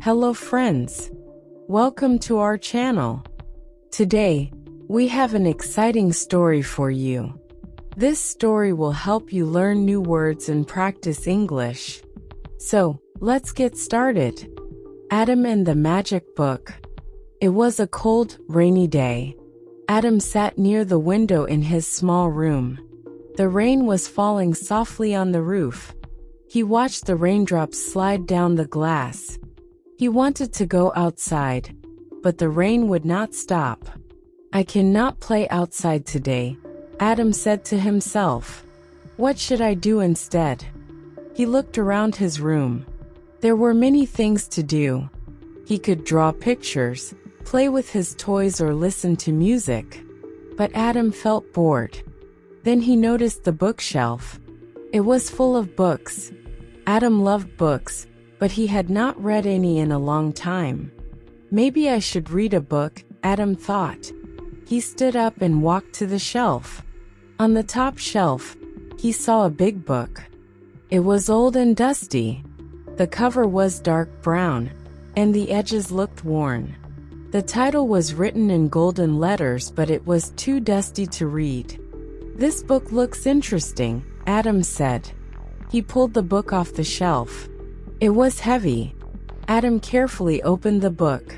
Hello friends. Welcome to our channel. Today, we have an exciting story for you. This story will help you learn new words and practice English. So, let's get started. Adam and the Magic Book. It was a cold, rainy day. Adam sat near the window in his small room. The rain was falling softly on the roof. He watched the raindrops slide down the glass. He wanted to go outside, but the rain would not stop. I cannot play outside today, Adam said to himself. What should I do instead? He looked around his room. There were many things to do. He could draw pictures, play with his toys, or listen to music. But Adam felt bored. Then he noticed the bookshelf. It was full of books. Adam loved books, but he had not read any in a long time. Maybe I should read a book, Adam thought. He stood up and walked to the shelf. On the top shelf, he saw a big book. It was old and dusty. The cover was dark brown, and the edges looked worn. The title was written in golden letters, but it was too dusty to read. This book looks interesting, Adam said. He pulled the book off the shelf. It was heavy. Adam carefully opened the book.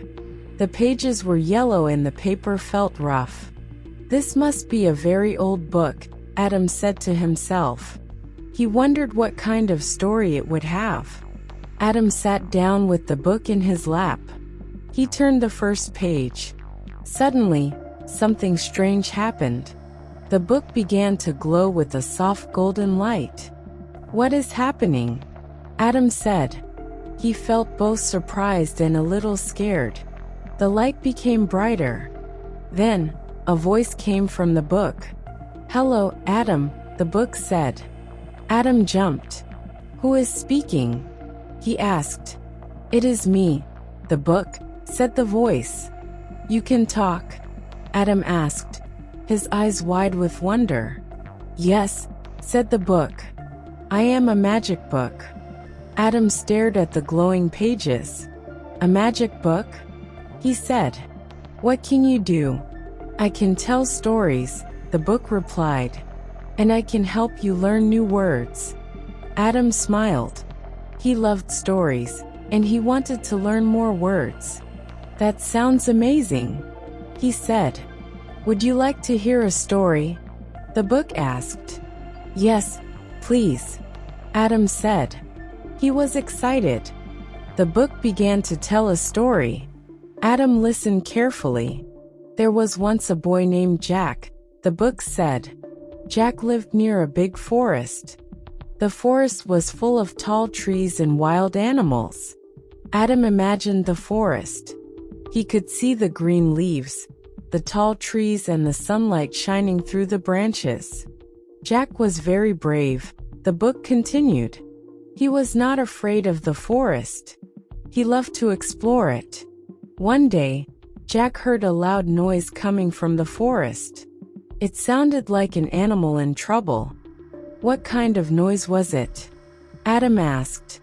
The pages were yellow and the paper felt rough. This must be a very old book, Adam said to himself. He wondered what kind of story it would have. Adam sat down with the book in his lap. He turned the first page. Suddenly, something strange happened. The book began to glow with a soft golden light. What is happening? Adam said. He felt both surprised and a little scared. The light became brighter. Then, a voice came from the book. Hello, Adam, the book said. Adam jumped. Who is speaking? He asked. It is me, the book, said the voice. You can talk? Adam asked, his eyes wide with wonder. Yes, said the book. I am a magic book. Adam stared at the glowing pages. A magic book? He said. What can you do? I can tell stories, the book replied. And I can help you learn new words. Adam smiled. He loved stories, and he wanted to learn more words. That sounds amazing, he said. Would you like to hear a story? The book asked. Yes, please, Adam said. He was excited. The book began to tell a story. Adam listened carefully. There was once a boy named Jack, the book said. Jack lived near a big forest. The forest was full of tall trees and wild animals. Adam imagined the forest. He could see the green leaves, the tall trees, and the sunlight shining through the branches. Jack was very brave, the book continued. He was not afraid of the forest. He loved to explore it. One day, Jack heard a loud noise coming from the forest. It sounded like an animal in trouble. What kind of noise was it? Adam asked.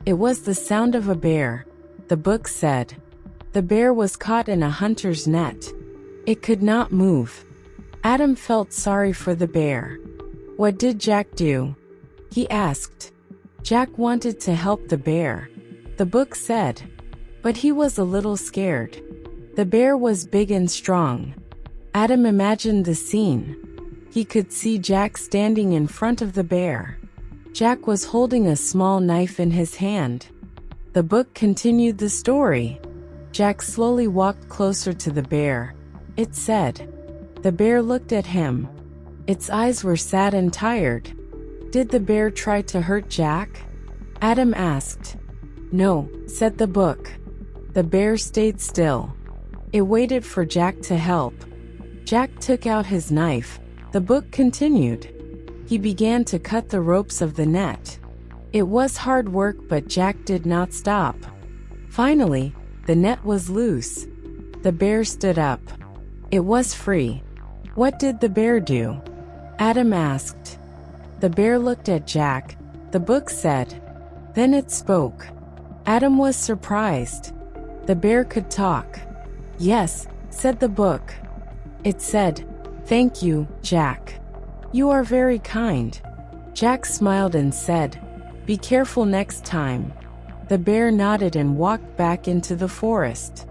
It was the sound of a bear, the book said. The bear was caught in a hunter's net. It could not move. Adam felt sorry for the bear. What did Jack do? He asked. Jack wanted to help the bear, the book said. But he was a little scared. The bear was big and strong. Adam imagined the scene. He could see Jack standing in front of the bear. Jack was holding a small knife in his hand. The book continued the story. Jack slowly walked closer to the bear. It said. The bear looked at him. Its eyes were sad and tired. Did the bear try to hurt Jack? Adam asked. No, said the book. The bear stayed still. It waited for Jack to help. Jack took out his knife. The book continued. He began to cut the ropes of the net. It was hard work, but Jack did not stop. Finally, the net was loose. The bear stood up. It was free. What did the bear do? Adam asked. The bear looked at Jack, the book said. Then it spoke. Adam was surprised. The bear could talk. Yes, said the book. It said, "Thank you, Jack. You are very kind." Jack smiled and said, "Be careful next time." The bear nodded and walked back into the forest.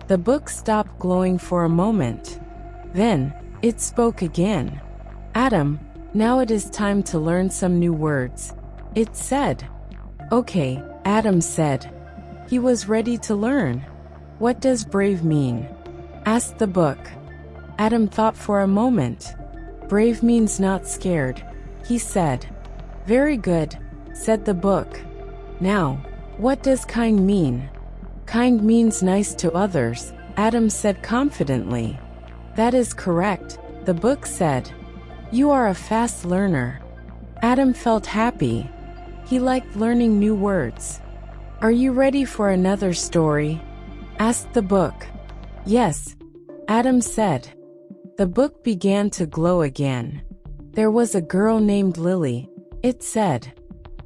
The book stopped glowing for a moment. Then, it spoke again. "Adam, now it is time to learn some new words," it said. "Okay," Adam said. He was ready to learn. "What does brave mean?" asked the book. Adam thought for a moment. "Brave means not scared," he said. "Very good," said the book. "Now, what does kind mean?" "Kind means nice to others," Adam said confidently. "That is correct," the book said. "You are a fast learner." Adam felt happy. He liked learning new words. "Are you ready for another story?" asked the book. "Yes," Adam said. The book began to glow again. There was a girl named Lily, it said.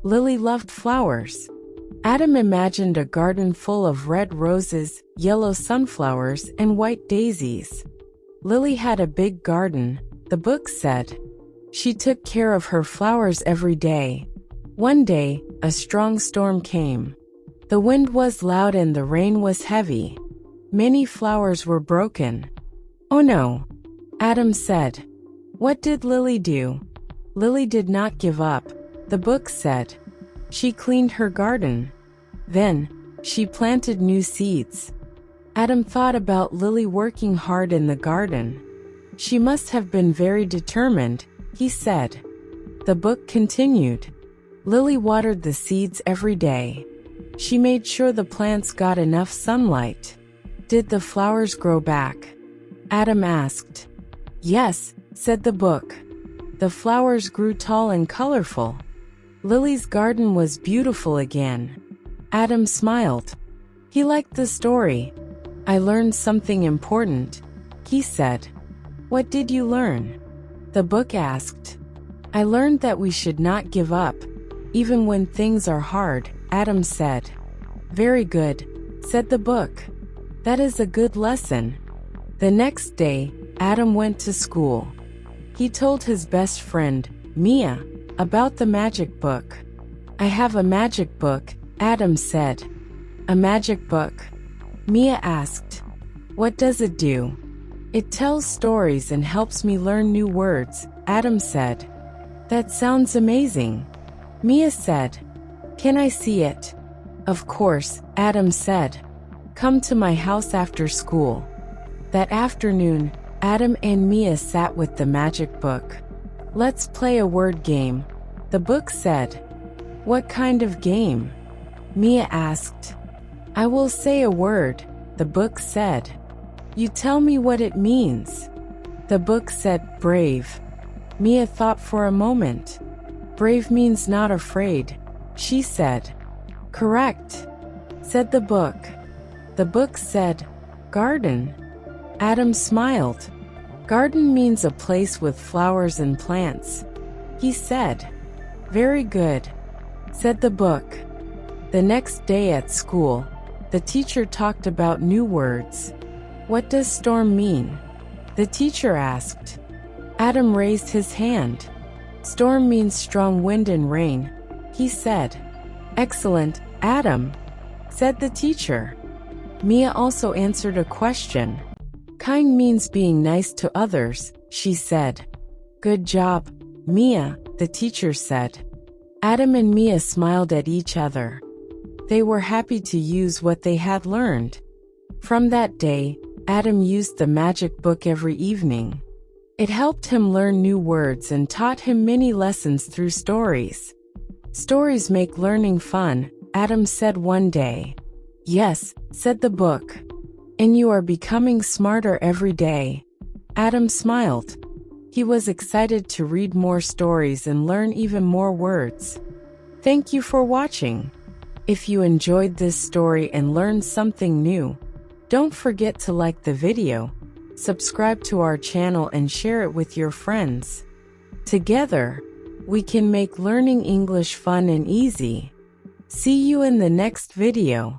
Lily loved flowers. Adam imagined a garden full of red roses, yellow sunflowers, and white daisies. Lily had a big garden, the book said. She took care of her flowers every day. One day, a strong storm came. The wind was loud and the rain was heavy. Many flowers were broken. "Oh no," Adam said. What did Lily do? Lily did not give up, the book said. She cleaned her garden. Then, she planted new seeds. Adam thought about Lily working hard in the garden. She must have been very determined, he said. The book continued. Lily watered the seeds every day. She made sure the plants got enough sunlight. Did the flowers grow back? Adam asked. Yes, said the book. The flowers grew tall and colorful. Lily's garden was beautiful again. Adam smiled. He liked the story. I learned something important, he said. What did you learn? The book asked. I learned that we should not give up, even when things are hard, Adam said. Very good, said the book. That is a good lesson. The next day, Adam went to school. He told his best friend, Mia, about the magic book. I have a magic book, Adam said. A magic book? Mia asked. What does it do? It tells stories and helps me learn new words, Adam said. That sounds amazing. Mia said. Can I see it? Of course, Adam said. Come to my house after school. That afternoon, Adam and Mia sat with the magic book. Let's play a word game, the book said. What kind of game? Mia asked. I will say a word, the book said. You tell me what it means. The book said brave. Mia thought for a moment. Brave means not afraid, she said. Correct, said the book. The book said, garden. Adam smiled. Garden means a place with flowers and plants, he said. Very good, said the book. The next day at school, the teacher talked about new words. What does storm mean? The teacher asked. Adam raised his hand. Storm means strong wind and rain, he said. Excellent, Adam, said the teacher. Mia also answered a question. Kind means being nice to others, she said. Good job, Mia, the teacher said. Adam and Mia smiled at each other. They were happy to use what they had learned. From that day, Adam used the magic book every evening. It helped him learn new words and taught him many lessons through stories. Stories make learning fun, Adam said one day. Yes, said the book. And you are becoming smarter every day. Adam smiled. He was excited to read more stories and learn even more words. Thank you for watching. If you enjoyed this story and learned something new, don't forget to like the video, subscribe to our channel and share it with your friends. Together, we can make learning English fun and easy. See you in the next video.